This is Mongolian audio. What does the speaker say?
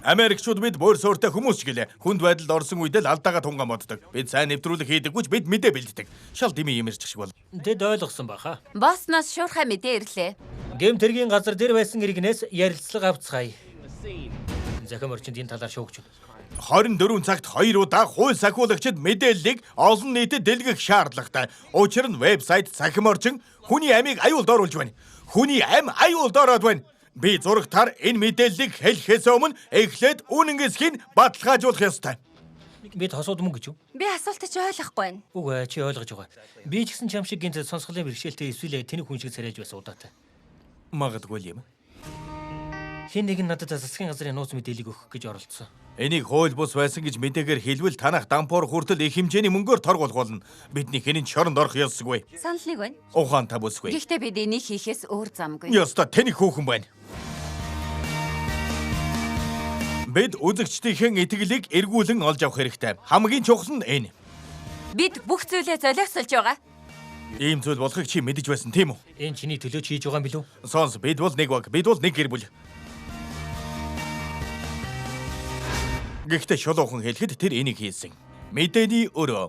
Америкчууд бид мөр сууртай хүмүүс ч гэлээ. Хүнд байдалд орсон үед л алдаага тунгаа моддог. Бид сайн нэвтрүүлэг хийдэггүй ч бид мэдээ бэлддэг. Шал дими юмэрч шиг бол. Тэд ойлгосон баха. Босноос шуурхай мэдээ ирлээ. Гэм тэргийн газар дээр байсан иргэнээс ярилцлага авцгаая. Захим орчинд энэ талаар шүүгч. 24 цагт 2 удаа хууль сахиулагчид мэдээллийг олон нийтэд дэлгэх шаардлагатай. Учир нь вебсайт Цахим орчин хүний амийг аюулд оруулж байна. Хүний ам аюулд ороод байна. Би зурагтаар энэ мэдээллийг хэлэхээс өмнө эхлээд үнэн эсхийг баталгаажуулах ёстой. Бид хосууд мөн гэж юу? Би асуултыг ч ойлгохгүй байна. Үгүй чи ойлгож байгаа. Би ч гэсэн чам шиг гинт сонсголын бэрхшээлтэй эсвэл тэнэг хүн шиг царайж байсан удаатай. Магадгүй юм. Хин нэг нь надад засгийн газрын нууц мэдээллийг өгөх гэж оролдсон. Энийг хууль бус байсан гэж мэдээгээр хэлвэл танах дампуур хүртэл их хэмжээний мөнгөөр торгуулах болно. Бидний хинэн чоронд орох ёсгүй. Санал нэг байна. Ухаан та бүсгүй. Гэхдээ бид энийг хийхээс өөр замгүй. Ёстой тэний хүүхэн байна. Бид үзэгчдийн итгэлийг эргүүлэн олж авах хэрэгтэй. Хамгийн чухал нь энэ. Бид бүх зүйлээ золиосолж байгаа. Ийм зүйл болохыг чи мэдэж байсан тийм үү? Энэ чиний төлөө хийж байгаа юм билүү? Сонс, бид бол нэг баг, бид бол нэг гэр бүл. Гэхдээ шулуухан хэлэхэд тэр энийг хийсэн. Мэдээний өрөө.